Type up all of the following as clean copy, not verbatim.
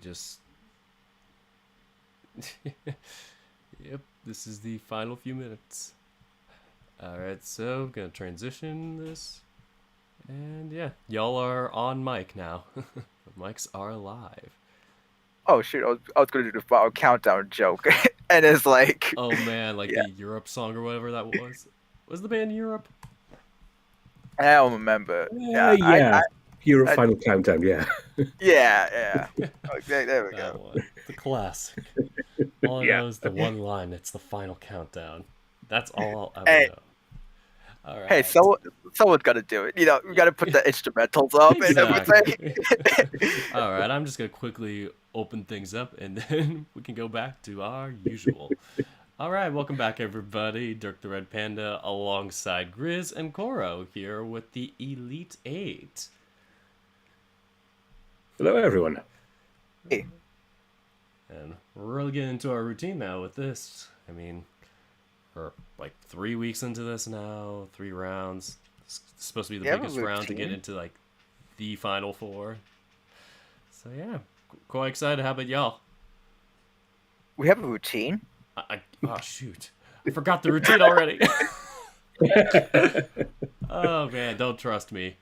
just... Yep, this is the final few minutes. Alright, so gonna transition this. And yeah, y'all are on mic now. The mics are live. Oh shoot, I was gonna do the final countdown joke. And it's like, Oh man, like yeah, the Europe song or whatever that was. Was the band Europe? I don't remember. Yeah, Hero I Final Countdown, yeah. yeah. Okay, there we That go. one. The classic. All I Yeah. know is the one line, it's the final countdown. That's all I'll ever Hey, know. Alright. hey, someone's gotta do it. You know, we gotta put the instrumentals up and everything. Alright, I'm just gonna quickly open things up and then we can go back to our usual. Alright, welcome back everybody. Dirk the Red Panda alongside Grizz and Koro here with the Elite Eight. Hello, everyone. Hey, And we're really getting into our routine now with this. I mean, we're like 3 weeks into this now, 3 rounds. It's supposed to be the you have a biggest round to get routine? into like the final 4. So yeah, quite excited. How about y'all? we have a routine. Oh shoot, I forgot the routine already. Oh man, don't trust me.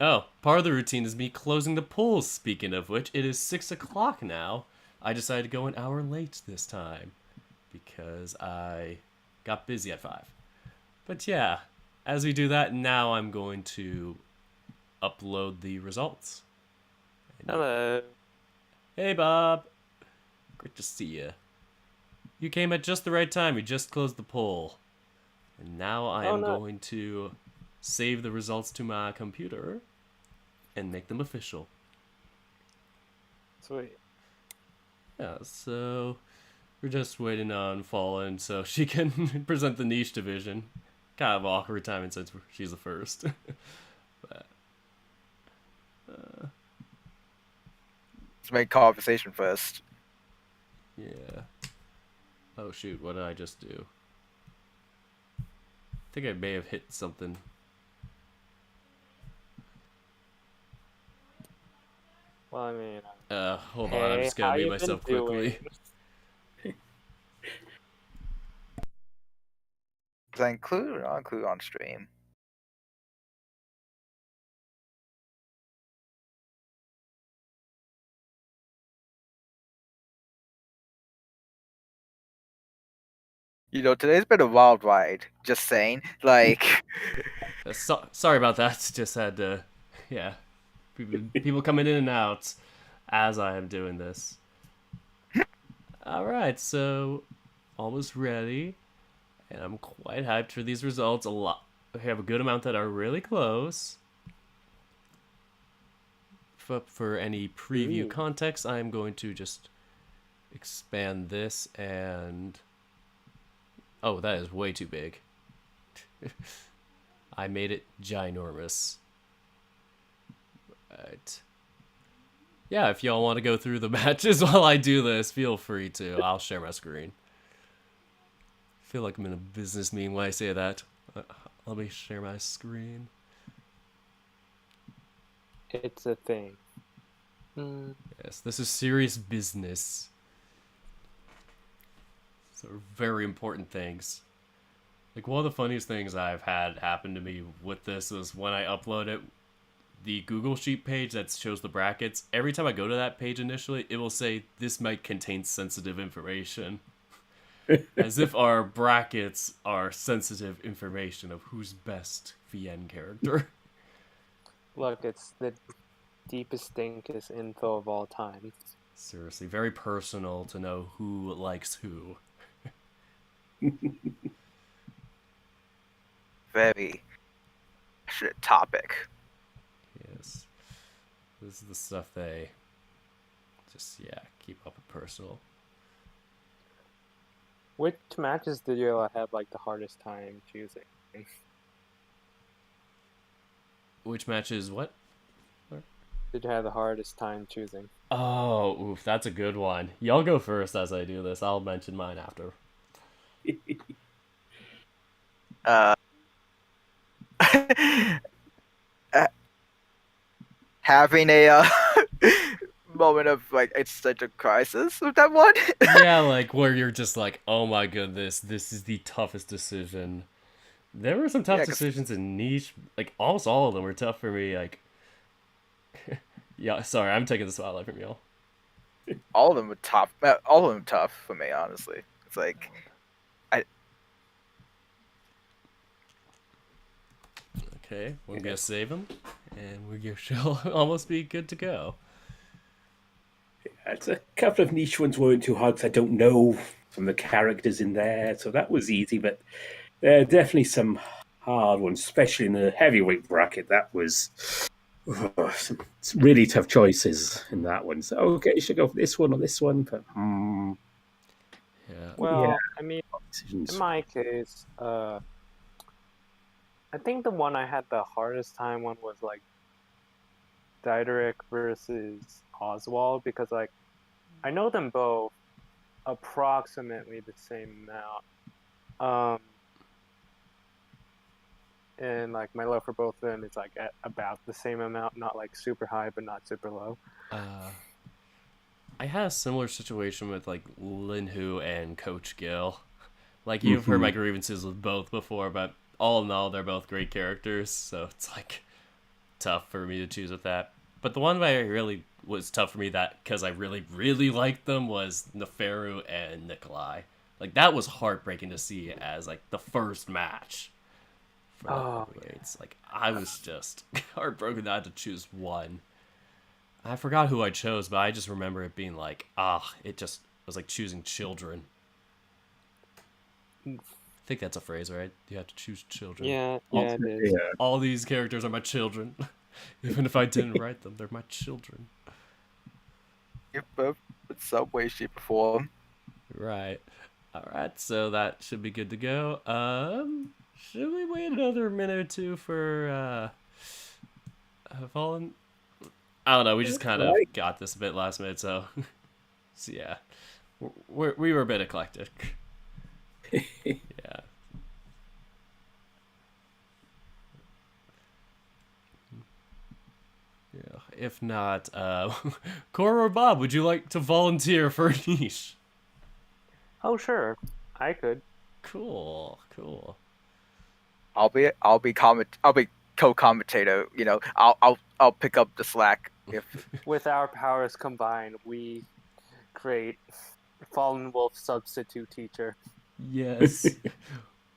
Oh, part of the routine is me closing the polls. Speaking of which, it is 6 o'clock now. I decided to go an hour late this time because I got busy at 5. But yeah, as we do that, now I'm going to upload the results. Hello. Hey Bob, great to see you. You came at just the right time. We just closed the poll. And now I am going to save the results to my computer and make them official. Sweet. Yeah, so we're just waiting on Fallen so she can present the niche division. Kind of awkward timing since she's the first. But, Let's make conversation first. yeah. Oh shoot, what did I just do? I think I may have hit something. Well, I mean, Hold on, I'm just gonna mute myself quickly. Does that include or not include on stream? You know, today's been a wild ride. Just saying. Like, Sorry about that. Just had to, yeah. People coming in and out as I am doing this. Alright, so almost ready. And I'm quite hyped for these results. We have a good amount that are really close. For any preview context, I'm going to just expand this and... Oh, that is way too big. I made it ginormous. Right. Yeah, if y'all want to go through the matches while I do this, feel free to. I'll share my screen. I feel like I'm in a business meeting when I say that. Let me share my screen. it's a thing. Yes, this is serious business. So very important things. Like one of the funniest things I've had happen to me with this was when I upload it, the Google Sheet page that shows the brackets, every time I go to that page initially, it will say, this might contain sensitive information. As if our brackets are sensitive information of who's best VN character. Look, it's the deepest, stinkest info of all time. Seriously, very personal to know who likes who. very passionate topic. Yes. This is the stuff they just, yeah, keep up with personal. Which matches did you have like the hardest time choosing? Which matches what? Did you have the hardest time choosing? Oh, oof, that's a good one. Y'all go first as I do this. I'll mention mine after. Having a moment of like existential crisis with that one. Yeah, like where you're just like, oh my goodness, this is the toughest decision. There were some tough Yeah, 'cause decisions in niche. Like almost all of them were tough for me. Like, yeah, sorry, I'm taking the spotlight from y'all. all of them were tough. All of them tough for me, honestly. It's like I Okay, we're gonna save him, and we shall almost be good to go. It's a couple of niche ones weren't too hard because I don't know some of the characters in there, so that was easy. But there are definitely some hard ones, especially in the heavyweight bracket. That was some really tough choices in that one. So okay, you should go for this one or this one, but Yeah. Well, I mean, in decisions. my case, I think the one I had the hardest time on was like Diedrich versus Oswald, because like I know them both approximately the same amount. And like my love for both of them is like at about the same amount, not like super high but not super low. I had a similar situation with like Lin Hu and Coach Gill. Like you've heard my grievances with both before, but all in all, they're both great characters, so it's like tough for me to choose with that. But the one that really was tough for me that because I really really liked them was Neferu and Nikolai. Like that was heartbreaking to see as like the first match. For heavyweights. Like I was just heartbroken that I had to choose one. I forgot who I chose, but I just remember it being like, it was like choosing children. I think that's a phrase, right? You have to choose children. Yeah, it is. Yeah. All these characters are my children. Even if I didn't write them, they're my children. give both in some way, shape, or form. Right. Alright, so that should be good to go. Should we wait another minute or two for Fallen? I don't know, we just kind of got this a bit last minute, so yeah. We were a bit eclectic. Yeah. Yeah. If not, Cora or Bob, would you like to volunteer for a niche? Oh sure, I could. Cool. I'll be co-commentator. You know, I'll pick up the slack if With our powers combined, we create Fallen Wolf substitute teacher. Yes.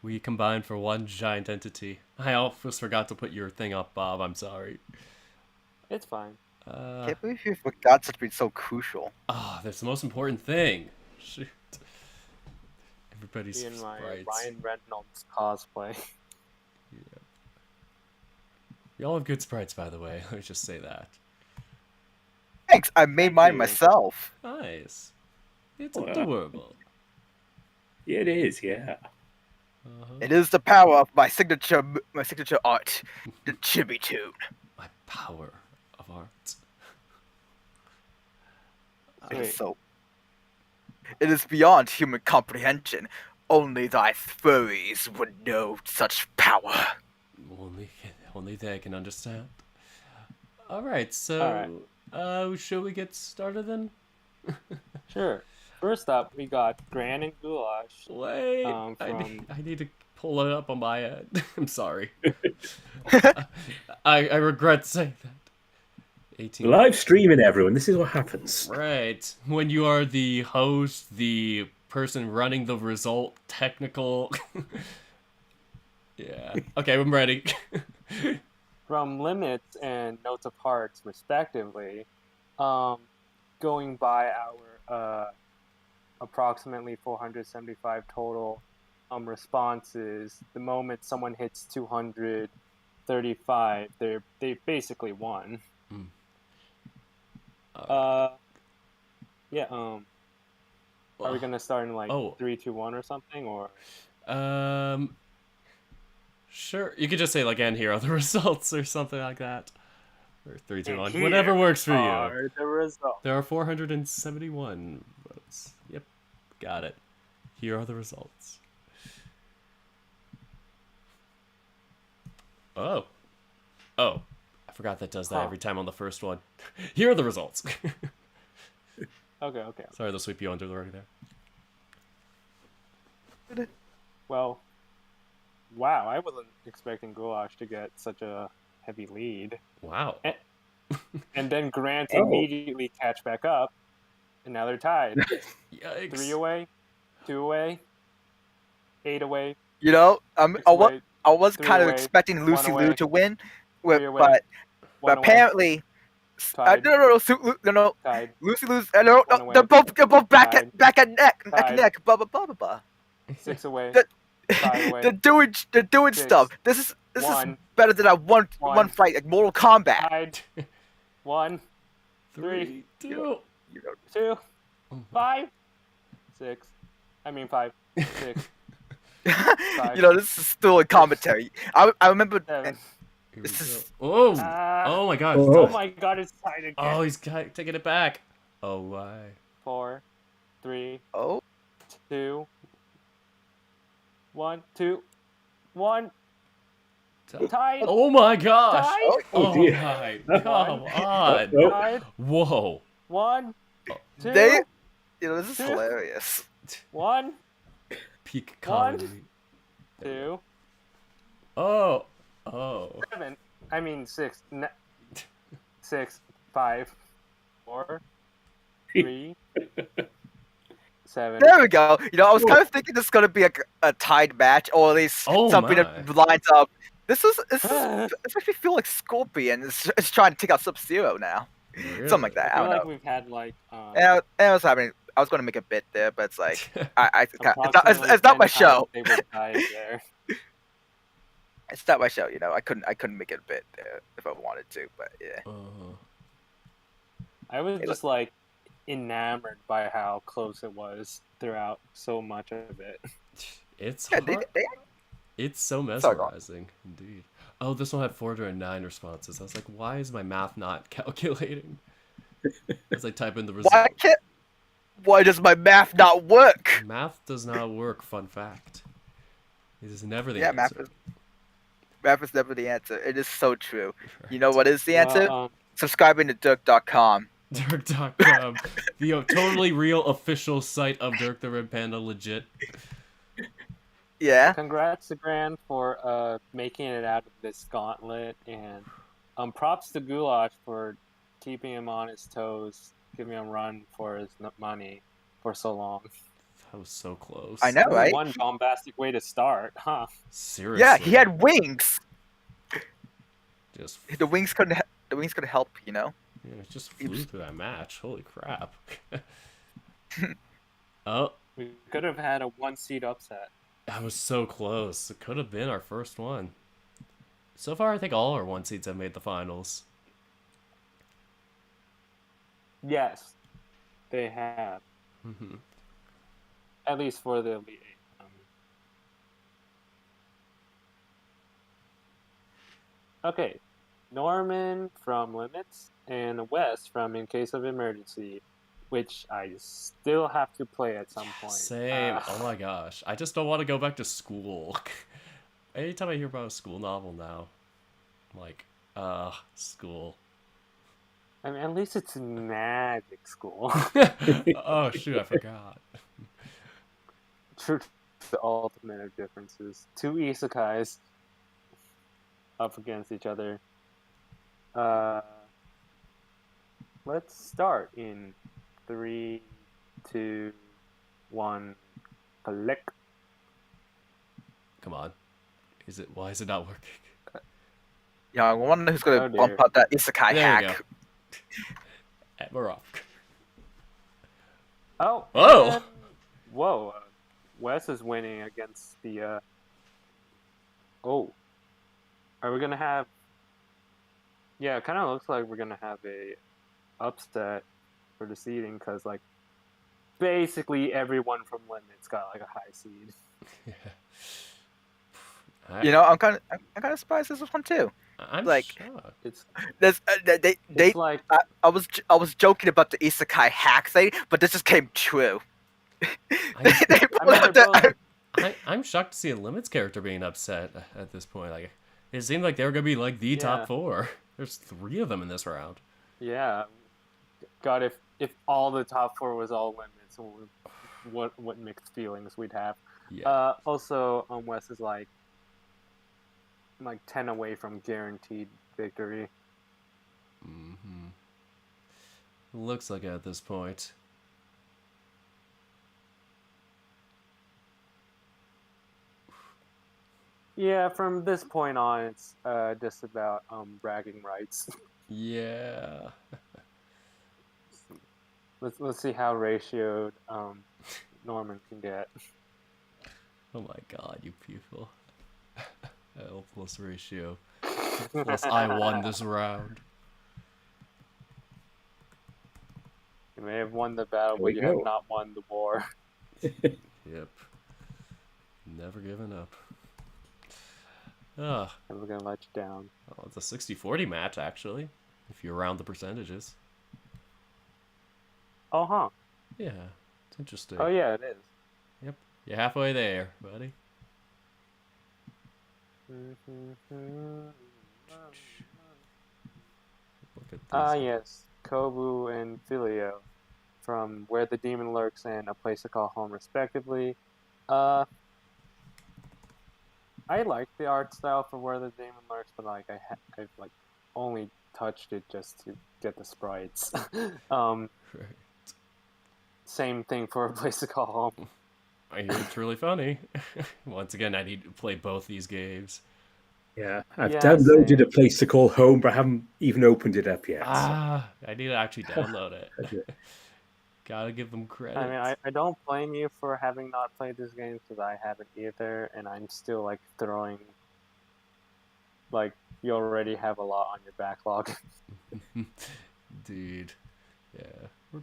We combined for one giant entity. I almost forgot to put your thing up, Bob. I'm sorry. It's fine. can't believe you forgot something so crucial. That's the most important thing. Shoot. Everybody's Me and my sprites. Ryan Reynolds cosplay. Y'all have good sprites, by the way. Let me just say that. Thanks, I made Thank mine you. myself. Nice. It's Wow. adorable. It is, yeah. It is the power of my signature art, the chibi tune. My power of art. Sweet. It is beyond human comprehension. Only thy furries would know such power. Only they can understand. Alright, so should we get started then? Sure. First up, we got Gran and Goulash. Wait, I need to pull it up on my end. I'm sorry. I regret saying that. 18. Live streaming, everyone. This is what happens. Right. When you are the host, the person running the result, technical. Yeah. Okay, I'm ready. From Limits and Notes of Hearts, respectively, going by our approximately 475 total responses, the moment someone hits 235, they basically won. Yeah. Are we gonna start in like 3, 2, 1 or something, or? Sure. You could just say like, "And here are the results" or something like that, or 3, 2, 1, Here whatever works for you. are the results. There are 471 votes. Yep, got it. Here are the results. Oh, I forgot that does that every time on the first one. Here are the results. Okay. Sorry to sweep you under the rug there. Well, wow, I wasn't expecting Goulash to get such a heavy lead. Wow. And then Grant Oh. immediately catch back up, and now they're tied. Yikes. 3 away, 2 away, 8 away, You know, 6 away, I was 3 kind of away, expecting 1 Lucy Liu away, to win, 3 away, but 1 away, apparently, tied, no, tied, Lucy Liu's, no, 1 away, they're both back tied, at neck and tied. neck, blah blah blah blah blah. 6 away, The- 5 away, they're doing six, stuff. This is 1, better than that one one. fight like Mortal Kombat. tied, 1, 3, 2. You know, 2, 5, 6. I mean 5, 6, you know, this is still a commentary. I remember. 7. Here This we is- go. Oh! Ah. Oh my god. Oh. Oh my god, it's tied again. Oh, he's taking it back. Oh, why? 4, 3, Oh, 2, 1, 2, 1. Tied. Oh my gosh! Tied. Oh, Oh dear. my, come on! Oh. Tied. Whoa! 1, 2, they, you know, this is Two. hilarious. 1, Peak 1. comedy. 2, Oh! 7. I mean 6. 6, 5, 4, 3, 7. There we go. You know, I was kind of thinking this is gonna be a tied match, or at least Oh something my. that lines up. This makes me feel like Scorpion is trying to take out Sub-Zero now. Really? Something like that. I I feel don't like know. we've had like And I was having. I was gonna make a bit there, but it's like it's approximately not 10 my times show. They were tied there. It's not my show. You know, I couldn't make it a bit there if I wanted to, but yeah. I was Hey, just like enamored by how close it was throughout so much of it. It's Yeah, hard. they It's so Sorry, go on. mesmerizing, indeed. Oh, this one had 409 responses. I was like, why is my math not calculating? As I type in the result. why does my math not work? Math does not work, fun fact. It is never the Yeah, answer. math is never the answer. It is so true. You know what is the answer? Well, Subscribing to Dirk.com. Dirk.com. The totally real official site of Dirk the Red Panda, legit. Yeah. congrats to Gran for making it out of this gauntlet, and props to Goulash for keeping him on his toes, giving him a run for his money for so long. That was so close. I know, That was right? one bombastic way to start, huh? Seriously. Yeah, he had wings. Just, The wings couldn't. The wings could help. You know. it just flew through that match. Holy crap. Oh, We could have had a 1-seed upset. that was so close. It could have been our first one. So far, I think all our 1-seeds have made the finals. Yes, they have. Mhm. At least for the Elite Eight. Okay, Norman from Limits and Wes from In Case of Emergency, which I still have to play at some point. Same. Oh my gosh. I just don't want to go back to school. Anytime I hear about a school novel now, I'm like, school. I mean, at least it's magic school. Oh, shoot, I forgot. True, the ultimate of differences. 2 isekais up against each other. Let's start in 3, 2, 1, click. Come on. Why is it not working? Yeah, I wonder who's gonna Oh, dear. bump out that isekai There you hack. And we're off. Oh! Oh! and- whoa. Wes is winning against the, Oh. Are we gonna have... Yeah, it kind of looks like we're gonna have a upset for the seeding, because, like, basically everyone from Limits got, like, a high seed. Yeah. You know, I'm kind of surprised this was one too. I'm like- shocked. It's, There's they it's like... I was joking about the isekai hack thing, but this just came true. They I mean, they're both- I'm shocked to see a Limits character being upset at this point. Like, it seemed like they were gonna be like the Yeah. top 4. There's 3 of them in this round. Yeah. God, if all the top 4 was all women, what mixed feelings we'd have. Yeah. Also, Wes is like 10 away from guaranteed victory. Mm-hmm. Looks like it at this point. Yeah, from this point on, it's just about bragging rights. Yeah. Let's see how ratioed Norman can get. Oh my god, you people. L plus ratio. Plus I won this round. You may have won the battle, There we but you have go. not won the war. Yep. Never giving up. Ugh. Never gonna let you down. Oh, it's a 60-40 match, actually. If you round the percentages. Oh, huh. Yeah. It's interesting. Oh, yeah, it is. Yep. You're halfway there, buddy. Look at Ah, these. yes. Kobu and Filio from Where the Demon Lurks and A Place to Call Home, respectively. I like the art style for Where the Demon Lurks, but like I've like only touched it just to get the sprites. Right. Same thing for A Place to Call Home. I hear it's really funny. Once again, I need to play both these games. Yeah, I've Yeah, downloaded same. a place to call home, but I haven't even opened it up yet. I need to actually download it. Gotta give them credit. I mean, I don't blame you for having not played this game because I haven't either, and I'm still like throwing. Like, you already have a lot on your backlog. Dude. Yeah. We're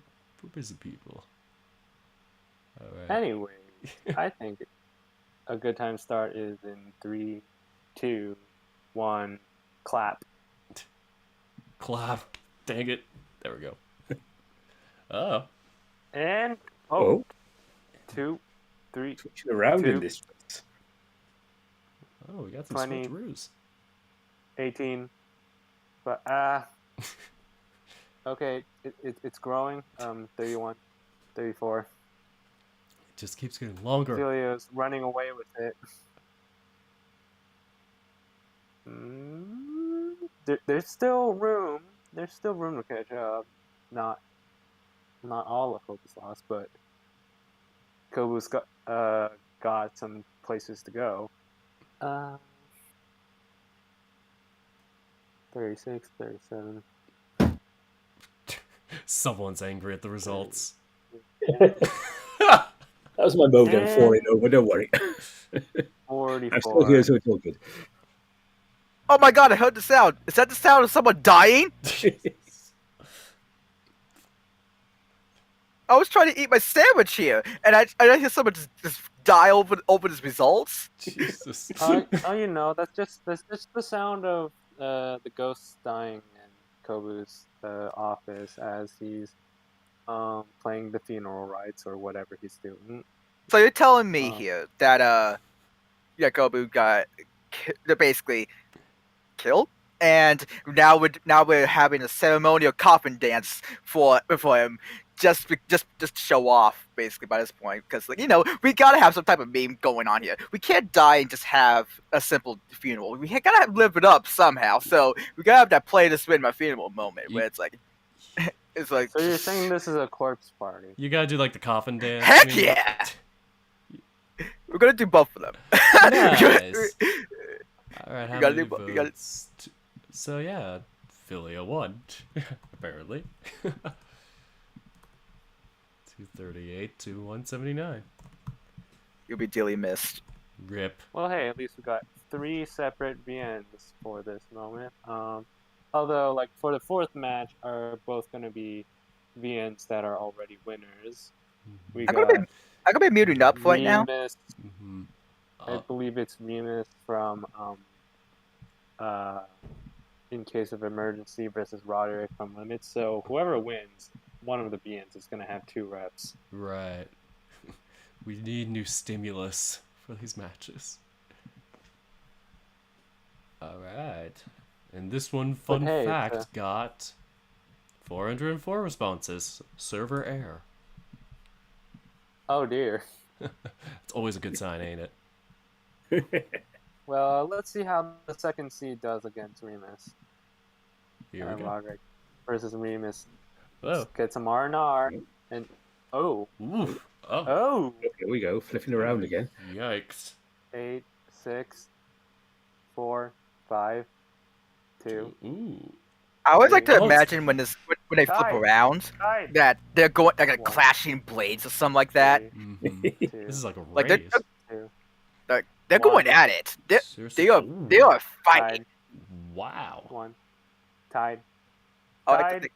busy people. Alright. Anyway, I think a good time to start is in 3, 2, 1, clap. Clap. Dang it. There we go. Oh. And, Oh, 2, 3, switching around in two. this place. Oh, we got some 20. switcheroos. 18. But, okay, it's growing. 31, 34. It just keeps getting longer. Celia's running away with it. There's still room. There's still room to catch up. Not all of hope is lost, but Kobu's got some places to go. 36, 37. Someone's angry at the results. That was my mode on falling over, don't worry. 44. I'm still here, so it's all good. Oh my god, I heard the sound. Is that the sound of someone dying? I was trying to eat my sandwich here, and I hear someone just die over his results. Jesus. You know, that's just the sound of the ghosts dying in Kobu's office as he's playing the funeral rites or whatever he's doing. So you're telling me here that Kobu got basically killed, and now we're having a ceremonial coffin dance for him. Just to show off, basically, by this point, because we gotta have some type of meme going on here. We can't die and just have a simple funeral. We gotta live it up somehow. So we gotta have that play to spin my funeral moment, where it's like, So you're saying this is a corpse party? You gotta do like the coffin dance. Heck yeah! We're gonna do both of them. Nice. Alright, how gotta many do- votes? So yeah, Philia won, apparently. 238 to 179. You'll be dearly missed. Rip. Well, hey, at least we got 3 separate VNs for this moment. Although, like, for the 4th match, are both going to be VNs that are already winners. We I'm gonna be muting up right now. Remus, Mm-hmm. I believe it's Remus from In Case of Emergency versus Roderick from Limits. So whoever wins, one of the VNs is going to have 2 reps. Right. We need new stimulus for these matches. Alright. And this one, fun hey, fact, got 404 responses. Server error. Oh dear. It's always a good sign, ain't it? Well, let's see how the second seed does against Remus. Here we go. Roderick versus Remus. Oh. Let's get some R&R. And oh. Oof. Oh. Oh. Here we go, flipping around again. Yikes. 8, 6, 4, 5, 2. Ooh. I always like to Almost. imagine when they flip Tied. around Tied. that they're going like One. clashing blades or something like that. 3, Mhm. 2, This is like a Like race. they're 1. going at it. Seriously. They are Ooh. fighting. Tied. Wow. 1. Tied. Oh, Tied.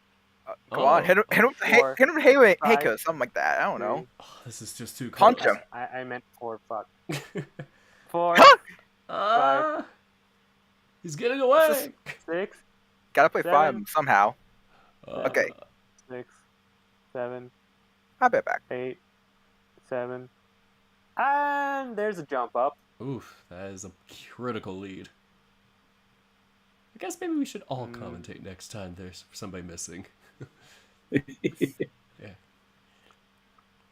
go on, hit him, 4, hit him, Hayko, 5, something like that. I don't know. 3. Oh, this is just too Punch close. him. I meant 4. Fuck. 4, Ah, he's getting away. 6, Gotta play 5 7. somehow. Uh, Okay. 6, 7, I'll be back. 8, 7. And there's a jump up. Oof, that is a critical lead. I guess maybe we should all Mm. commentate next time there's somebody missing.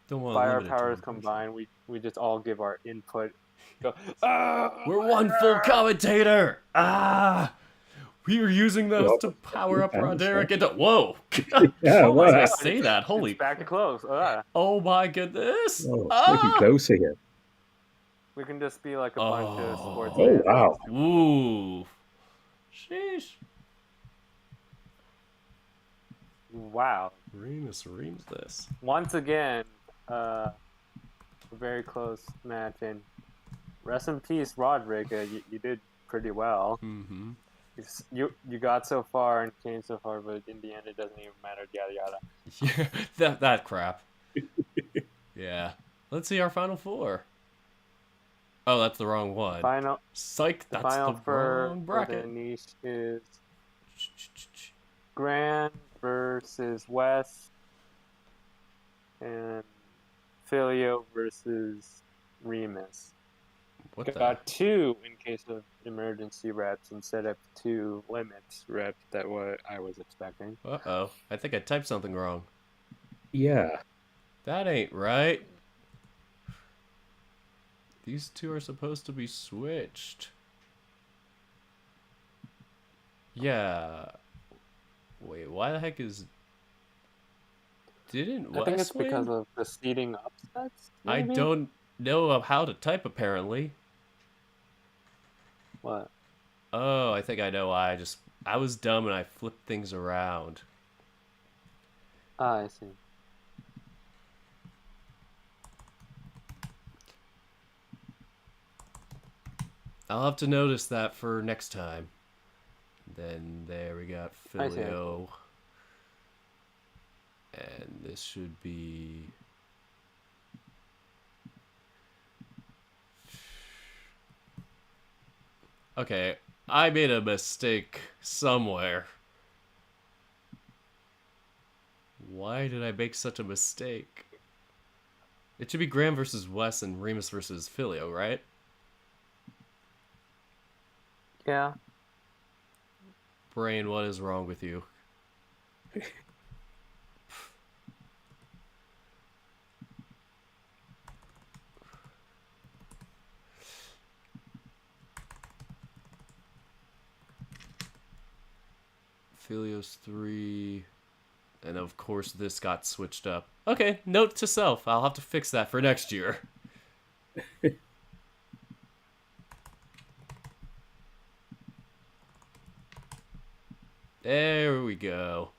Don't want to By our limit it to powers one person. combined, we just all give our input. Go, "Ah!" We're one full commentator. Ah, we are using those Well, to power up thanks, Roderick into. Whoa! Yeah, Oh, why did I well, say that? Holy! It's back to close. Oh my goodness! oh, it's making Ah! closer here. We can just be like a bunch of sports Oh. Oh, fans. wow. Ooh. Sheesh. Wow. Remus this. Once again, a very close match. And rest in peace, Roderick. You did pretty well. Mm-hmm. You got so far and came so far, but in the end, it doesn't even matter. Yada yada. Yeah, that crap. Yeah. Let's see our final four. Oh, that's the wrong one. Final. Psych, The that's final the for wrong the bracket. niche is Grand versus Wes, and Filio versus Remus. What the? Got 2 in case of emergency reps instead of 2 limits reps that what I was expecting. Uh-oh. I think I typed something wrong. Yeah. That ain't right. These two are supposed to be switched. Yeah. Wait, why the heck is... Didn't I think Wes it's because win? of the seating upsets. I Maybe? don't know of how to type, apparently. What? Oh, I think I know why. I was dumb and I flipped things around. Ah, I see. I'll have to notice that for next time. Then there we got I see. Filio. And this should be... Okay, I made a mistake somewhere. Why did I make such a mistake? It should be Graham versus Wes and Remus versus Filio, right? Yeah. Brain, what is wrong with you? Filio's 3. And of course this got switched up. Okay, note to self. I'll have to fix that for next year. There we go.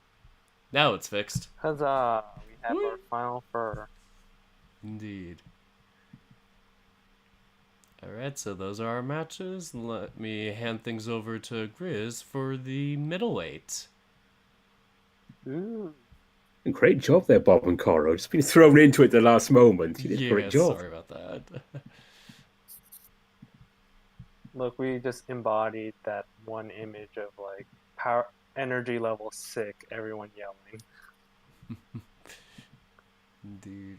Now it's fixed. Huzzah! We have Woo. our final for. Indeed. Alright, so those are our matches. Let me hand things over to Grizz for the middleweight. Ooh. Great job there, Bob and Coro. Just been thrown into it the last moment. You did a great job. Sorry about that. Look, we just embodied that one image of like power, energy level sick, everyone yelling. Indeed.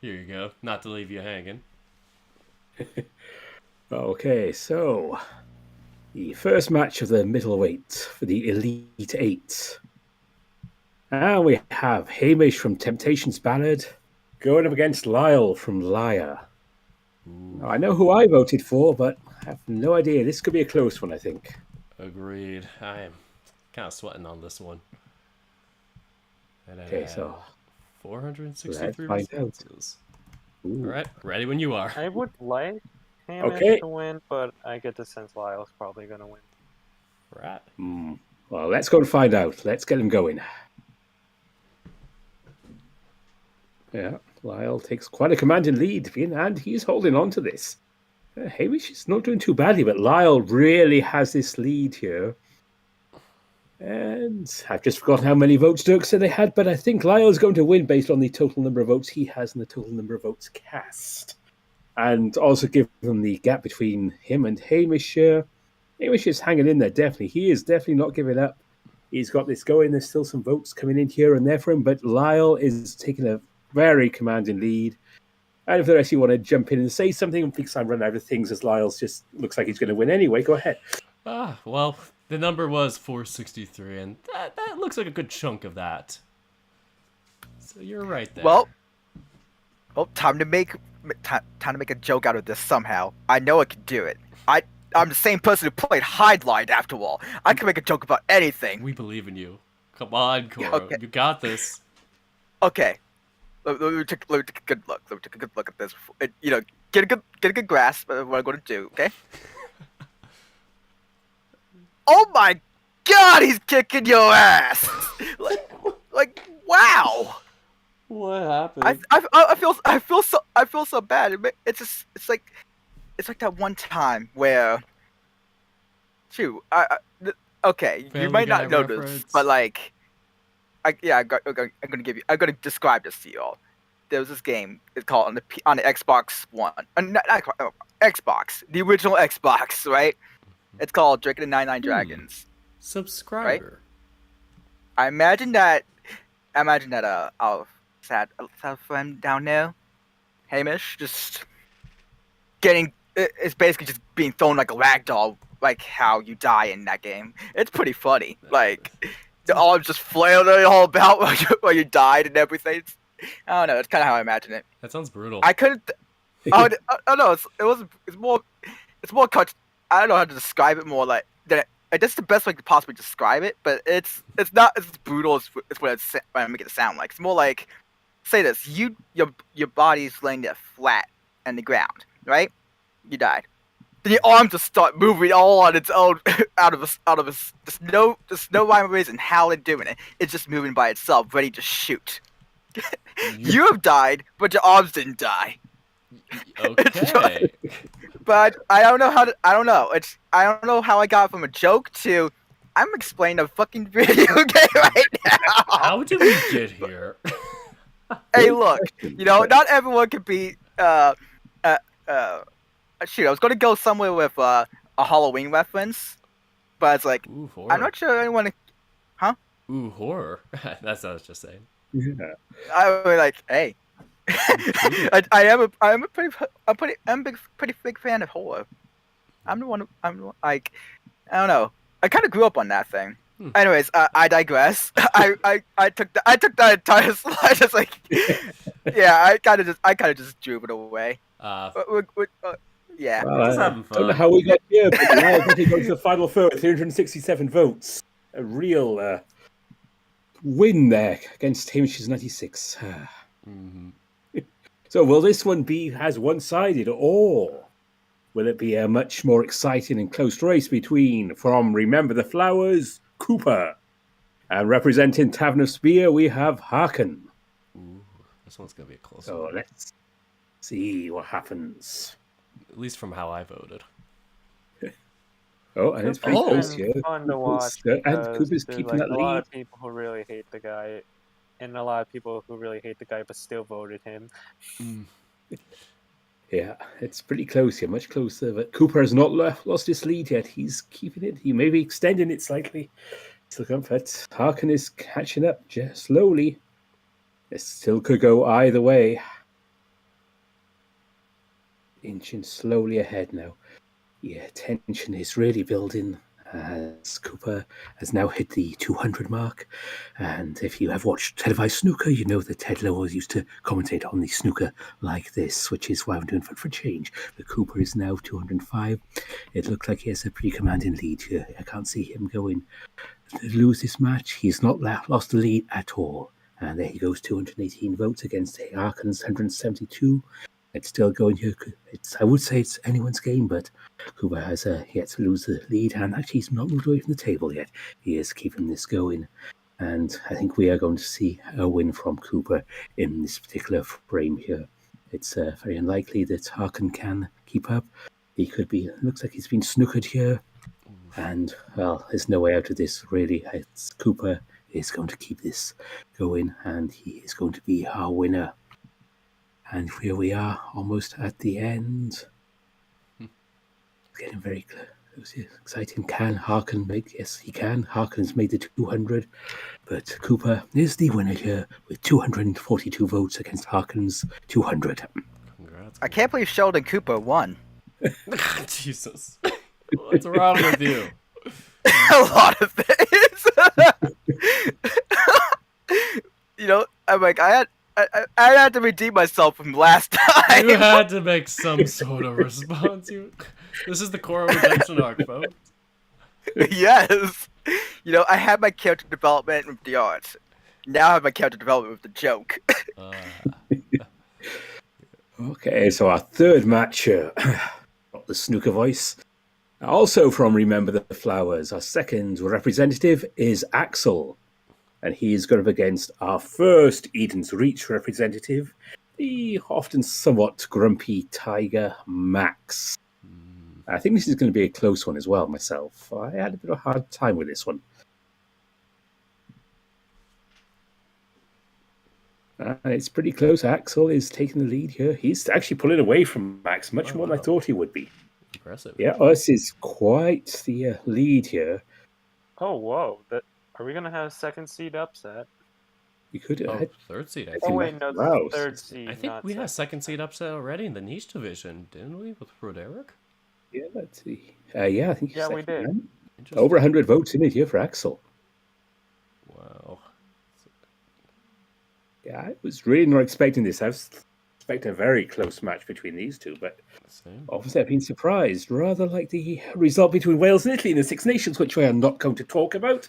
Here you go. Not to leave you hanging. Okay, so the first match of the middleweight for the Elite Eight. And we have Hamish from Temptations Ballad going up against Lyle from Liar. Now, I know who I voted for, but I have no idea. This could be a close one, I think. Agreed. I am kind of sweating on this one. And I Okay, have so 463 let's find out. responses. All Ooh. right, ready when you are. I would like Hamish Okay. to win, but I get the sense Lyle's probably gonna win. Right. Well, let's go and find out. Let's get him going. Yeah, Lyle takes quite a commanding lead, and he's holding on to this. Hamish is not doing too badly, but Lyle really has this lead here. And I've just forgotten how many votes Dirk said they had, but I think Lyle's going to win based on the total number of votes he has and the total number of votes cast. And also give them the gap between him and Hamish here. Hamish is hanging in there, definitely. He is definitely not giving up. He's got this going. There's still some votes coming in here and there for him, but Lyle is taking a very commanding lead. And if the rest of you want to jump in and say something, because I'm running out of things as Lyle's just looks like he's going to win anyway, go ahead. Well, the number was 463, and that looks like a good chunk of that. So you're right there. Well, time to make a joke out of this somehow. I know I can do it. I'm the same person who played Hotline after all. I can make a joke about anything. We believe in you. Come on, Koro. Okay. You got this. Okay. Let me take a good look. Let me take a good look at this. Get a good grasp of what I'm going to do. Okay. Oh my God, he's kicking your ass! like wow. What happened? I feel so bad. It's like that one time where, okay, Family you might Guy not know this, reference. but like, I'm gonna describe this to you all. There was this game. It's called on the Xbox One, Xbox, the original Xbox, right? It's called Drinking the 99 Dragons. Subscriber. I imagine that our sad friend down there, Hamish, just it's basically just being thrown like a rag doll, like how you die in that game. It's pretty funny. Like the arms just flailing all about while you died and everything. I don't know. It's kind of how I imagine it. That sounds brutal. I couldn't. I don't know. It's more cut. I don't know how to describe it more like that. That's the best way to possibly describe it, but it's not as brutal as what I make it sound like. It's more like, say this: your body's laying there flat on the ground, right? You died. Then your arms just start moving all on its own out of us. There's no rhyme or reason how they're doing it. It's just moving by itself, ready to shoot. You have died, but your arms didn't die. Okay. But I don't know I don't know how I got from a joke to I'm explaining a fucking video game right now. How did we get here? Hey, look, not everyone can be shoot, I was gonna go somewhere with a Halloween reference, but it's like Ooh, horror. I'm not sure anyone. Ooh, horror. That's what I was just saying. Yeah. I was like, hey, I'm a pretty big fan of horror. I'm like, I don't know. I kind of grew up on that thing. Anyways, I digress. I took that entire slide. Just like, yeah, I kind of just drew it away. Yeah. Well, Just I having don't know fun. how we got here, but now I think go to the final third, 367 votes. A real win there against Hamish's 96. Mm-hmm. So will this one be as one-sided, or will it be a much more exciting and close race between, from Remember the Flowers, Cooper, and representing Tavern of Spear, we have Harkin. Ooh, this one's gonna be a close So one. let's see what happens. At least from how I voted. Oh, and it's pretty Oh. close here. Fun to watch And because Cooper's there's keeping like that a lot lead. of people who really hate the guy, and a lot of people who really hate the guy but still voted him. Yeah, it's pretty close here, much closer. But Cooper has not lost his lead yet. He's keeping it. He may be extending it slightly. Still comfort. Harkin is catching up just slowly. It still could go either way. inching slowly ahead now. Yeah, tension is really building as Cooper has now hit the 200 mark. And if you have watched televised snooker, you know that Ted Lowe used to commentate on the snooker like this, which is why I'm doing for change. But Cooper is now 205. It looks like he has a pretty commanding lead here. I can't see him going to lose this match. He's not lost the lead at all. And there he goes, 218 votes against Harkin's 172. It's still going here. I would say it's anyone's game, but Cooper has yet to lose the lead, and actually he's not moved away from the table yet. He is keeping this going, and I think we are going to see a win from Cooper in this particular frame here. It's very unlikely that Harkin can keep up. He could be. Looks like he's been snookered here, and well, there's no way out of this really. Cooper is going to keep this going, and he is going to be our winner. And here we are, almost at the end. Getting very close. Exciting. Can Harkin make? Yes, he can. Harkin's made the 200. But Cooper is the winner here with 242 votes against Harkin's 200. Congrats. I can't believe Sheldon Cooper won. Jesus. What's wrong with you? A lot of things. I'm like, I had to redeem myself from last time. You had to make some sort of response. This is the core redemption arc, folks. Yes. I had my character development with the art. Now I have my character development with the joke. Okay, so our third match, got the snooker voice. Also from Remember the Flowers, our second representative is Axel. And he is going up against our first Eden's Reach representative, the often somewhat grumpy Tiger Max. I think this is going to be a close one as well, myself. I had a bit of a hard time with this one. It's pretty close. Axel is taking the lead here. He's actually pulling away from Max much more than I thought he would be. Impressive. Yeah, this is quite the lead here. Oh, whoa. Are we going to have second seed upset? You could. Third seed. Oh, wait, no, Wow. third seed. I think we had second seed upset already in the niche division, didn't we, with Roderick? Yeah, let's see. Yeah, I think Yeah, we did. Over 100 votes in it here for Axel. Wow. Yeah, I was really not expecting this. I was expecting a very close match between these two, but obviously I've been surprised. Rather like the result between Wales and Italy in the Six Nations, which we are not going to talk about,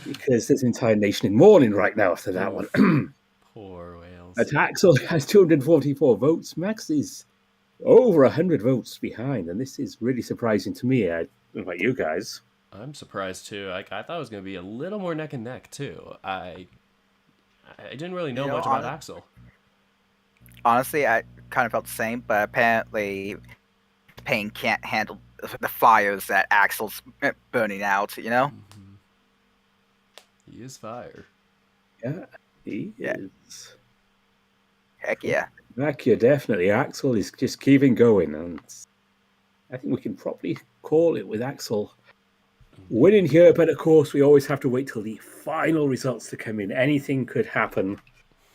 because there's an entire nation in mourning right now after that one. Poor Wales. But Axel has 244 votes. Max is over 100 votes behind, and this is really surprising to me. I don't know about you guys. I'm surprised too. I thought it was going to be a little more neck and neck too. I didn't really know much about Axel. Honestly, I kind of felt the same, but apparently Payne can't handle the fires that Axel's burning out, Mm-hmm. He is fire. Yeah, he is. Heck yeah. Back here, definitely. Axel is just keeping going, and I think we can probably call it with Axel winning here. But of course, we always have to wait till the final results to come in. Anything could happen,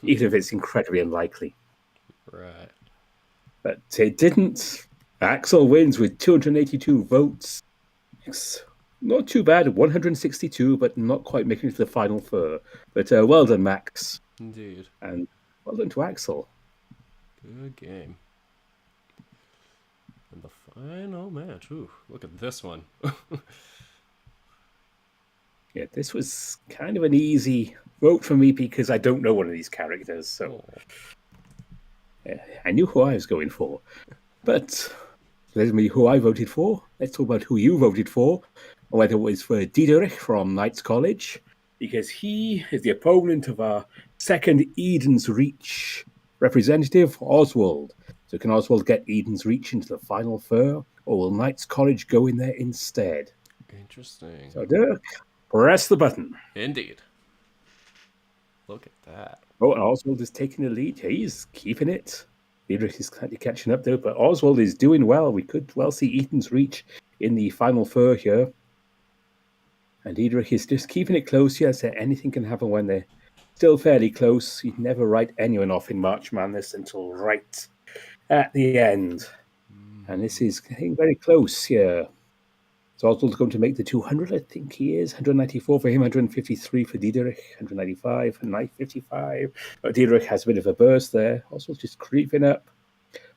even if it's incredibly unlikely. Right. But it didn't. Axel wins with 282 votes. It's not too bad, 162, but not quite making it to the final four. But well done, Max. Indeed. And well done to Axel. Good game. And the final match. Ooh, look at this one. Yeah, this was kind of an easy vote for me because I don't know one of these characters, so I knew who I was going for. But let me who I voted for. Let's talk about who you voted for, or whether it was for Diederich from Knights College, because he is the opponent of our second Eden's Reach representative, Oswald. So can Oswald get Eden's Reach into the final four, or will Knights College go in there instead? Interesting. So Dirk, press the button. Indeed. Look at that. Oh, and Oswald is taking the lead. He's keeping it. Diederich is kind of catching up though, but Oswald is doing well. We could well see Eden's Reach in the final four here. And Diederich is just keeping it close. Yes, anything can happen when they're still fairly close. You'd never write anyone off in March Madness until right at the end. And this is getting very close here. So Oswald's going to make the 200, I think he is. 194 for him, 153 for Diederich, 195 and 955. Diederich has a bit of a burst there. Oswald just creeping up.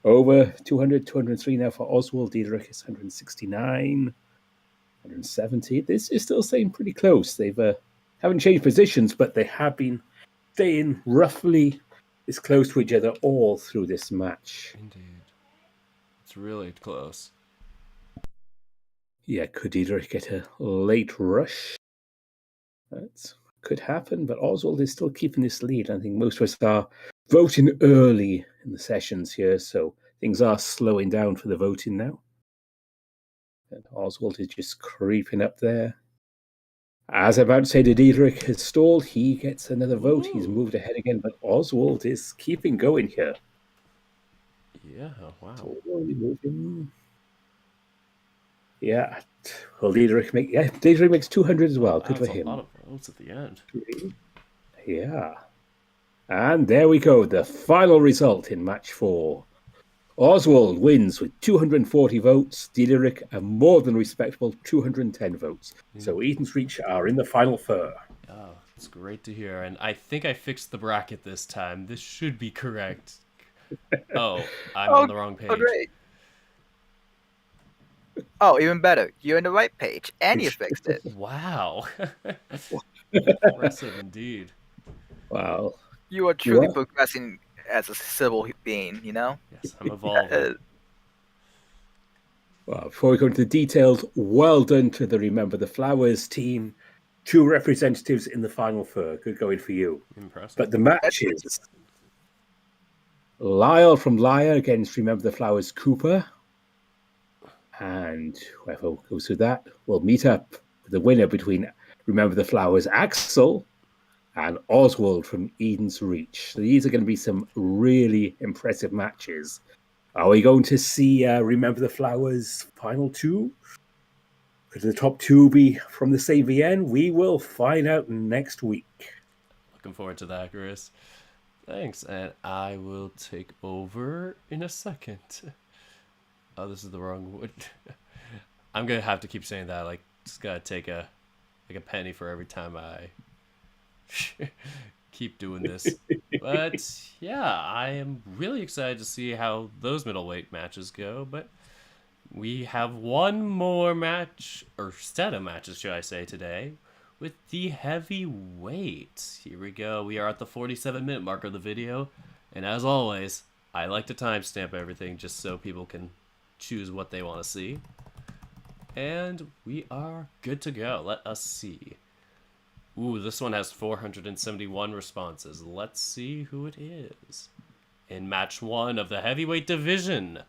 Over 200, 203 now for Oswald. Diederich is 169, 170. This is still staying pretty close. They've haven't changed positions, but they have been staying roughly this close to each other all through this match. Indeed. It's really close. Yeah, could Diederich get a late rush? That could happen, but Oswald is still keeping this lead. I think most of us are voting early in the sessions here, so things are slowing down for the voting now. And Oswald is just creeping up there. As I'm about to say, the Diederich has stalled. He gets another vote. Ooh. He's moved ahead again, but Oswald is keeping going here. Yeah, wow. Slowly moving. Yeah, well, Diederich makes 200 as well. Good for That's a him. lot of votes at the end. Yeah. And there we go, the final result in match 4. Oswald wins with 240 votes. Diederich a more than respectable 210 votes. So Eden's Reach are in the final four. Oh, it's great to hear. And I think I fixed the bracket this time. This should be correct. Oh, I'm on the wrong page. Oh, great. Oh, even better. You're on the right page, and you fixed it. Wow. Impressive indeed. Wow. You are truly progressing as a civil being, you know? Yes, I'm evolving. Well, before we go into the details, well done to the Remember the Flowers team. 2 representatives in the final four. Good going for you. Impressive. But the matches. Lyle from Lyre against Remember the Flowers Cooper. And whoever goes through that will meet up with the winner between Remember the Flowers Axel and Oswald from Eden's Reach. So these are going to be some really impressive matches. Are we going to see Remember the Flowers final 2? Could the top 2 be from the same VN? We will find out next week. Looking forward to that, Chris. Thanks, and I will take over in a second. Oh, this is the wrong wood. I'm gonna have to keep saying that. Like, just gotta take a penny for every time I keep doing this. But yeah, I am really excited to see how those middleweight matches go. But we have one more match, or set of matches, should I say, today, with the heavyweight. Here we go. We are at the 47-minute mark of the video, and as always, I like to timestamp everything just so people can choose what they want to see. And we are good to go. Let us see. Ooh, this one has 471 responses. Let's see who it is. In match 1 of the heavyweight division.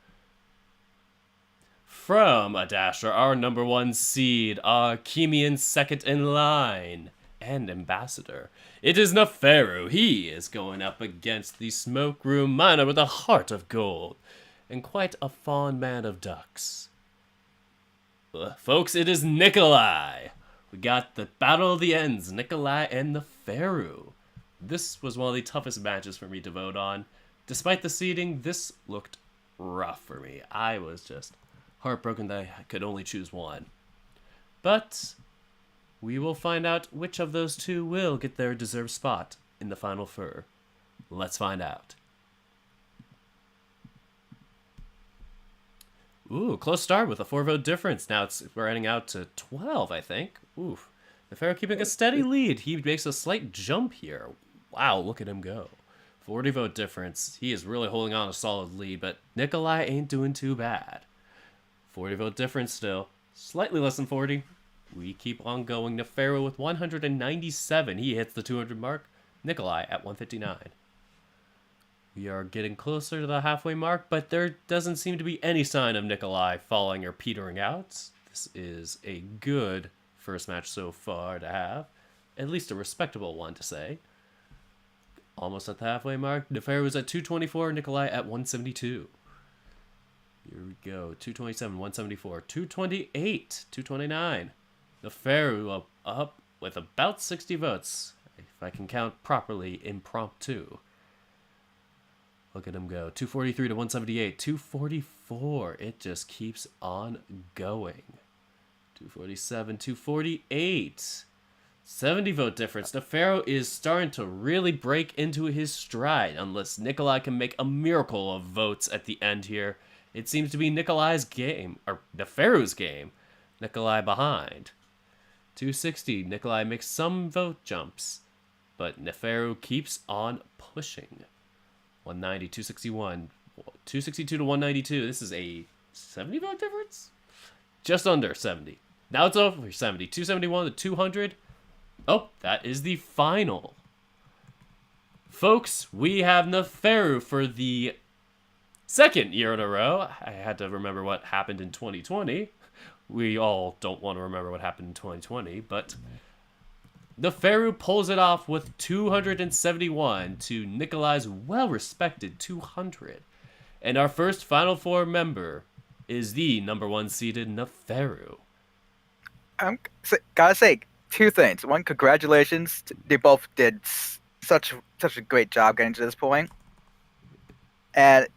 From Adasher, our number 1 seed, our Kimian second in line, and ambassador. It is Neferu. He is going up against the Smoke Room Miner with a heart of gold, and quite a fond man of ducks. Folks, it is Nikolai. We got the Battle of the Ends, Nikolai and Neferu. This was one of the toughest matches for me to vote on. Despite the seeding, this looked rough for me. I was just heartbroken that I could only choose one. But we will find out which of those 2 will get their deserved spot in the final four. Let's find out. Ooh, close start with a 4-vote difference. Now we're heading out to 12, I think. Oof. Neferu keeping a steady lead. He makes a slight jump here. Wow, look at him go. 40-vote difference. He is really holding on a solid lead, but Nikolai ain't doing too bad. 40-vote difference still. Slightly less than 40. We keep on going. Neferu with 197. He hits the 200 mark. Nikolai at 159. We are getting closer to the halfway mark, but there doesn't seem to be any sign of Nikolai falling or petering out. This is a good first match so far to have. At least a respectable one to say. Almost at the halfway mark. Neferu is at 224, Nikolai at 172. Here we go. 227, 174, 228, 229. Neferu up with about 60 votes. If I can count properly, impromptu. Look at him go. 243 to 178. 244. It just keeps on going. 247, 248. 70 vote difference. Nefero is starting to really break into his stride unless Nikolai can make a miracle of votes at the end here. It seems to be Nikolai's game, or Neferu's game. Nikolai behind. 260. Nikolai makes some vote jumps, but Neferu keeps on pushing. 190, 261, 262 to 192. This is a 70 vote difference? Just under 70. Now it's over 70. 271 to 200. Oh, that is the final. Folks, we have Neferu for the second year in a row. I had to remember what happened in 2020. We all don't want to remember what happened in 2020, but Neferu pulls it off with 271 to Nikolai's well-respected 200. And our first Final Four member is the number 1 seeded Neferu. Gotta say 2 things. One, congratulations. They both did such a great job getting to this point. And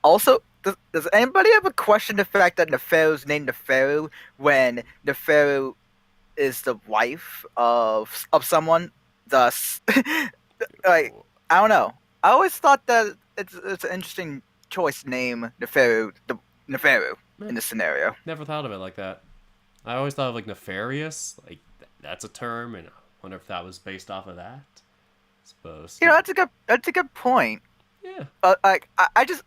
also, does anybody ever question the fact that Neferu's named Neferu when Neferu is the wife of someone? Thus, like, I don't know. I always thought that it's an interesting choice to name Neferu in this scenario. Never thought of it like that. I always thought of like nefarious, like that's a term, and I wonder if that was based off of that. I suppose. You know, that's a good point. Yeah. Like I just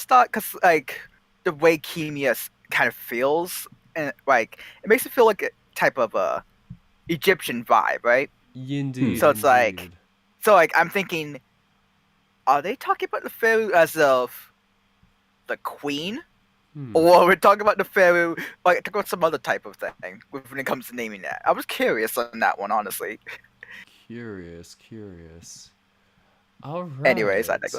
thought, because like the way Kimia kind of feels, and like it makes it feel like a type of a Egyptian vibe, right? Indeed. So it's like I'm thinking, are they talking about Neferu as of the queen? Or we're talking about Neferu, like talking about some other type of thing when it comes to naming that. I was curious on that one, honestly. Curious. All right. Anyways, I think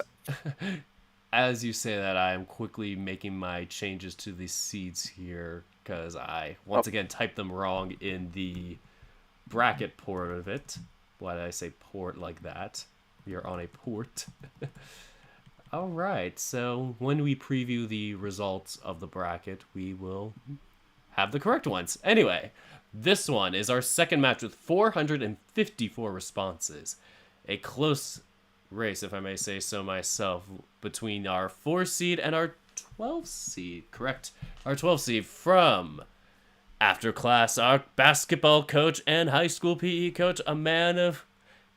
as you say that, I am quickly making my changes to the seeds here because I once again typed them wrong in the bracket port of it. Why did I say port like that? We are on a port. All right, so when we preview the results of the bracket, we will have the correct ones. Anyway, this one is our second match with 454 responses. A close race, if I may say so myself, between our 4 seed and our 12 seed. Correct. Our 12 seed from After Class, our basketball coach and high school PE coach, a man of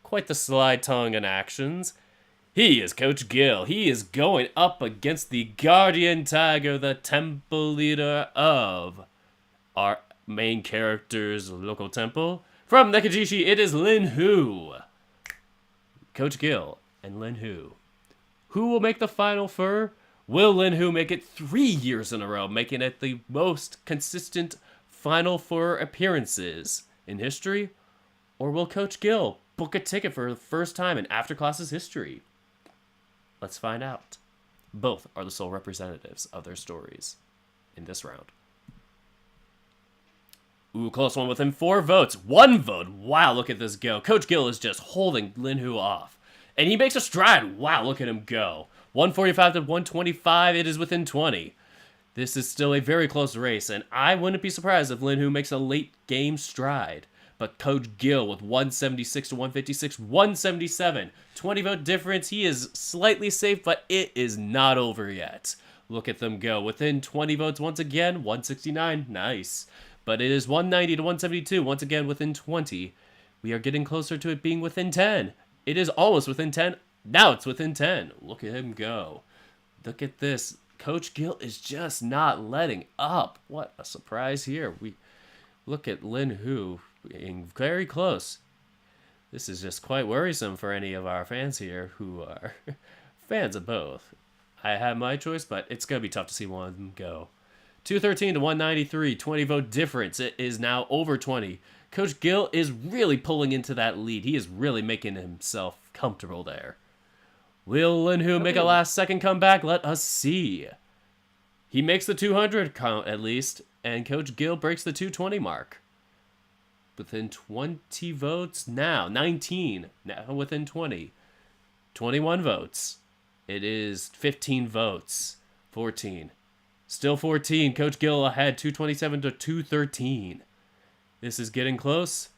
quite the sly tongue and actions. He is Coach Gill. He is going up against the Guardian Tiger, the temple leader of our main character's local temple. From Nekajishi, it is Lin Hu. Coach Gill and Lin Hu. Who will make the Final Four? Will Lin Hu make it 3 years in a row, making it the most consistent Final Four appearances in history? Or will Coach Gill book a ticket for the first time in After Class's history? Let's find out. Both are the sole representatives of their stories in this round. Ooh, close one within 4 votes. 1 vote. Wow, look at this go. Coach Gill is just holding Lin Hu off. And he makes a stride. Wow, look at him go. 145 to 125. It is within 20. This is still a very close race, and I wouldn't be surprised if Lin Hu makes a late game stride. But Coach Gill with 176 to 156, 177. 20 vote difference. He is slightly safe, but it is not over yet. Look at them go. Within 20 votes once again. 169. Nice. But it is 190 to 172. Once again within 20. We are getting closer to it being within 10. It is almost within 10. Now it's within 10. Look at him go. Look at this. Coach Gill is just not letting up. What a surprise here. We look at Lin Hu being very close. This is just quite worrisome for any of our fans here who are fans of both. I have my choice, but it's going to be tough to see one of them go. 213 to 193, 20 vote difference. It is now over 20. Coach Gill is really pulling into that lead. He is really making himself comfortable there. Will Lin Hu make a last second comeback? Let us see. He makes the 200 count at least, and Coach Gill breaks the 220 mark. Within 20 votes now. 19. Now within 20. 21 votes. It is 15 votes. 14. Still 14. Coach Gill ahead, 227 to 213. This is getting close.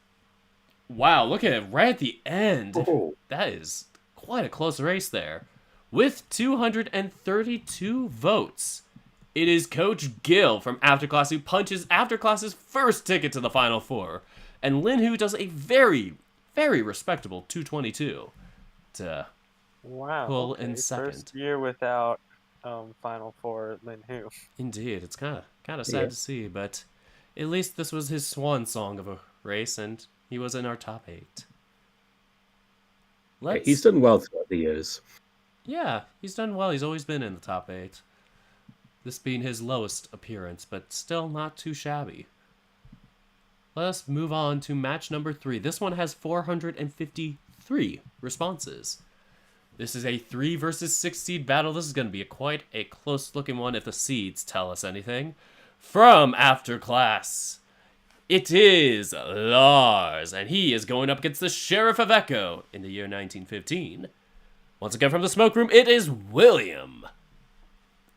Wow, look at it right at the end. Oh. That is quite a close race there. With 232 votes, it is Coach Gill from Afterclass who punches Afterclass's first ticket to the Final Four. And Lin Hu does a very, very respectable 222 to Wow. pull in second. First year without Final Four Lin Hu. Indeed, it's kind of sad to see, but at least this was his swan song of a race, and he was in our top 8. He's done well throughout the years. Yeah, he's done well. He's always been in the top 8. This being his lowest appearance, but still not too shabby. Let's move on to match number 3. This one has 453 responses. This is a 3 versus 6 seed battle. This is going to be quite a close-looking one if the seeds tell us anything. From Afterclass, it is Lars, and he is going up against the Sheriff of Echo in the year 1915. Once again from the smoke room, it is William.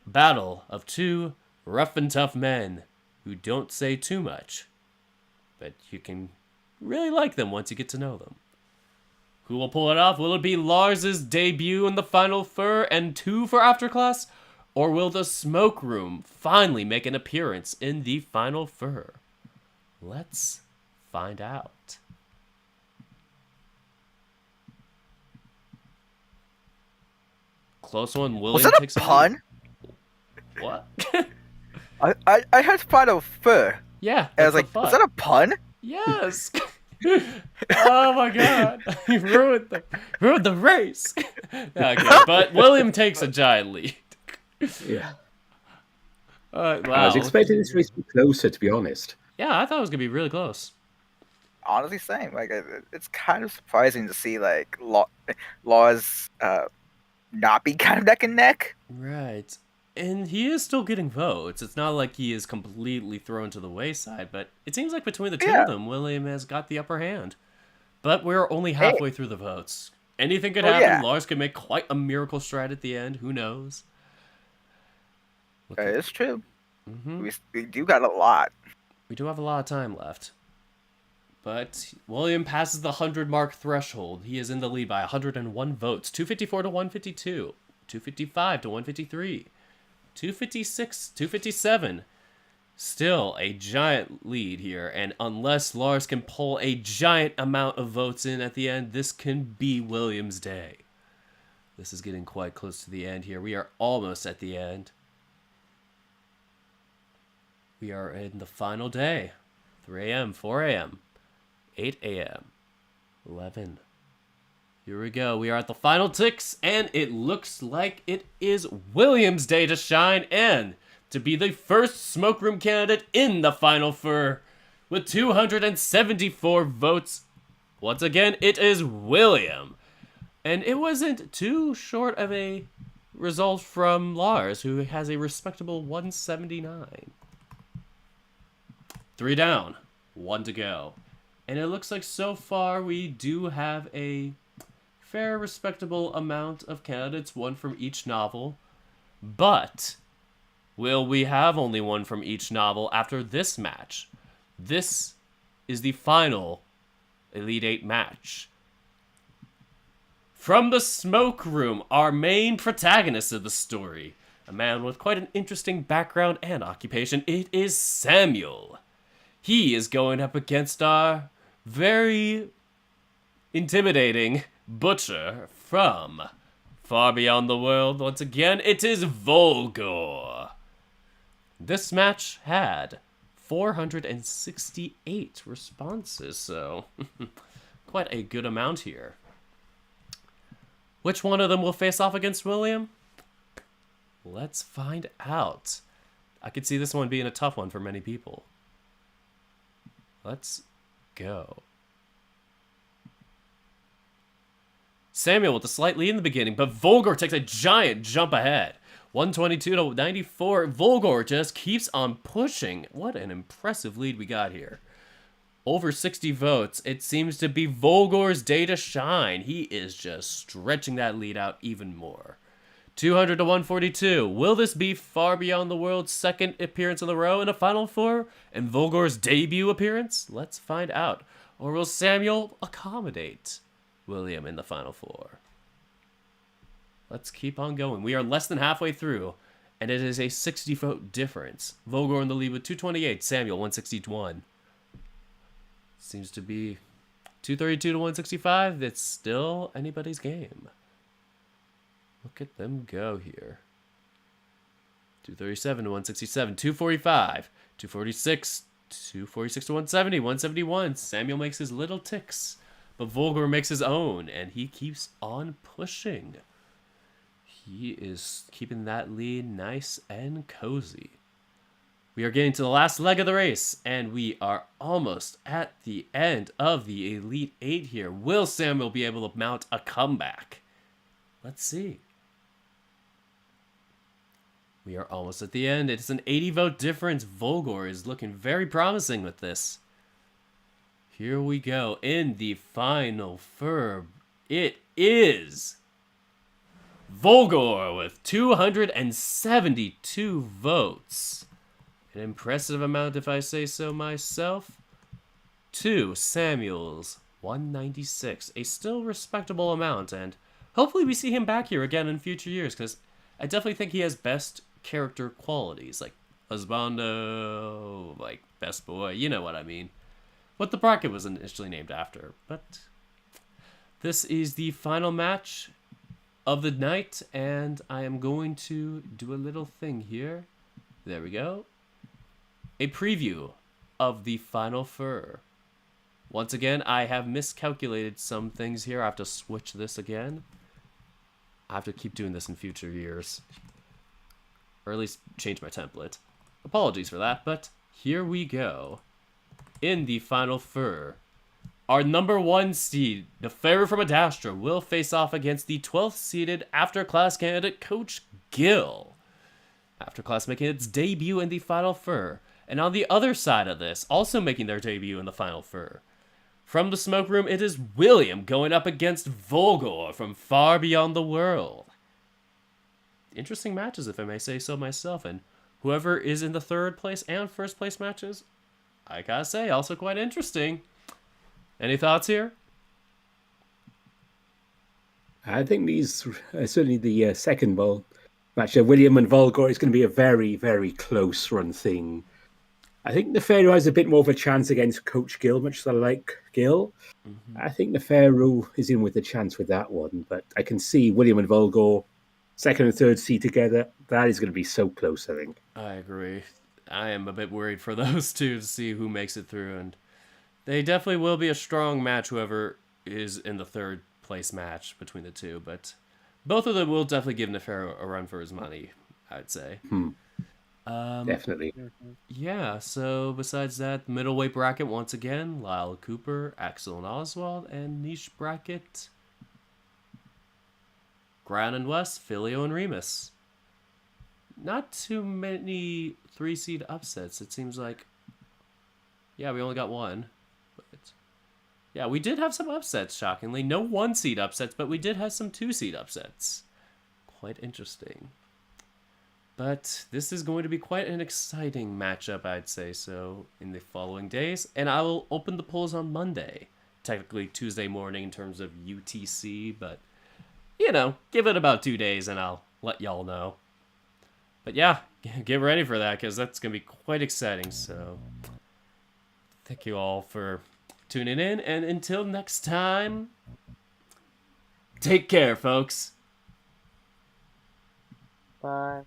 Battle of 2 rough and tough men who don't say too much, but you can really like them once you get to know them. Who will pull it off? Will it be Lars's debut in the Final Four and 2 for Afterclass? Or will the smoke room finally make an appearance in the Final Four? Let's find out. Close one. William Was that a takes pun? What? I heard Final Four. Yeah. And I was that's like, the was fun. that a pun? Yes. Oh my god. You ruined the race. Okay, but William takes a giant lead. Yeah. Wow. I was expecting this race to be closer, to be honest. Yeah, I thought it was going to be really close. Honestly, same. Like, it's kind of surprising to see like Laws not be kind of neck and neck. Right. And he is still getting votes. It's not like he is completely thrown to the wayside, but it seems like between the two of them, William has got the upper hand. But we're only halfway through the votes. Anything could happen. Yeah. Lars could make quite a miracle stride at the end. Who knows? It's true. Mm-hmm. We do got a lot. We do have a lot of time left. But William passes the 100 mark threshold. He is in the lead by 101 votes. 254 to 152. 255 to 153. 256, 257. Still a giant lead here. And unless Lars can pull a giant amount of votes in at the end, this can be William's day. This is getting quite close to the end here. We are almost at the end. We are in the final day. 3 a.m., 4 a.m., 8 a.m., 11. Here we go. We are at the final ticks, and it looks like it is William's day to shine and to be the first smoke room candidate in the Final Four with 274 votes. Once again, it is William. And it wasn't too short of a result from Lars, who has a respectable 179. 3 down, 1 to go. And it looks like so far we do have a fair, respectable amount of candidates, 1 from each novel. But will we have only 1 from each novel after this match? This is the final Elite 8 match. From the smoke room, our main protagonist of the story, a man with quite an interesting background and occupation, it is Samuel. He is going up against our very intimidating butcher from far beyond the world. Once again, it is Volgor. This match had 468 responses, so quite a good amount here. Which one of them will face off against William? Let's find out. I could see this one being a tough one for many people. Let's go. Samuel with a slight lead in the beginning, but Volgor takes a giant jump ahead. 122 to 94. Volgor just keeps on pushing. What an impressive lead we got here. Over 60 votes. It seems to be Volgor's day to shine. He is just stretching that lead out even more. 200 to 142. Will this be Far Beyond the World's second appearance in a row in a Final Four and Volgor's debut appearance? Let's find out. Or will Samuel accommodate William in the Final Four? Let's keep on going. We are less than halfway through, and it is a 60-vote difference. Volgor in the lead with 228, Samuel 161. Seems to be 232 to 165. It's still anybody's game. Look at them go here. 237 to 167, 245, 246, 246 to 170, 171. Samuel makes his little ticks, but Volgor makes his own, and he keeps on pushing. He is keeping that lead nice and cozy. We are getting to the last leg of the race, and we are almost at the end of the Elite Eight here. Will Samuel be able to mount a comeback? Let's see. We are almost at the end. It's an 80-vote difference. Volgor is looking very promising with this. Here we go. In the final fur, it is Volgor with 272 votes. An impressive amount, if I say so myself. To Samuel's 196. A still respectable amount, and hopefully we see him back here again in future years, because I definitely think he has best character qualities, like husbando, like best boy, you know what I mean. What the bracket was initially named after. But this is the final match of the night, and I am going to do a little thing here. There we go. A preview of the final fur. Once again, I have miscalculated some things here. I have to switch this again. I have to keep doing this in future years. Or at least change my template. Apologies for that, but here we go. In the final fur, our number 1 seed, the Pharaoh from Adastra, will face off against the 12th seeded after-class candidate, Coach Gill. After-class making its debut in the final fur. And on the other side of this, also making their debut in the final fur. From the smoke room, it is William going up against Volgor from Far Beyond the World. Interesting matches, if I may say so myself, and whoever is in the 3rd place and 1st place matches, I gotta say, also quite interesting. Any thoughts here? I think these, certainly the second match, William and Volgor, is going to be a very, very close run thing. I think the Pharaoh has a bit more of a chance against Coach Gill, much as I like Gill. Mm-hmm. I think the Pharaoh is in with a chance with that one, but I can see William and Volgor, 2nd and 3rd seed together. That is going to be so close, I think. I agree. I am a bit worried for those two to see who makes it through, and they definitely will be a strong match, whoever is in the 3rd place match between the two, but both of them will definitely give Nefero a run for his money, I'd say. Definitely. Yeah, so besides that, middleweight bracket, once again, Lyle Cooper, Axel and Oswald, and niche bracket, Gran and West, Filio and Remus. Not too many 3-seed upsets, it seems like. Yeah, we only got one. But yeah, we did have some upsets, shockingly. No 1-seed upsets, but we did have some 2-seed upsets. Quite interesting. But this is going to be quite an exciting matchup, I'd say so, in the following days. And I will open the polls on Monday. Technically Tuesday morning in terms of UTC, but, you know, give it about 2 days and I'll let y'all know. But yeah, get ready for that, because that's going to be quite exciting. So thank you all for tuning in. And until next time, take care, folks. Bye.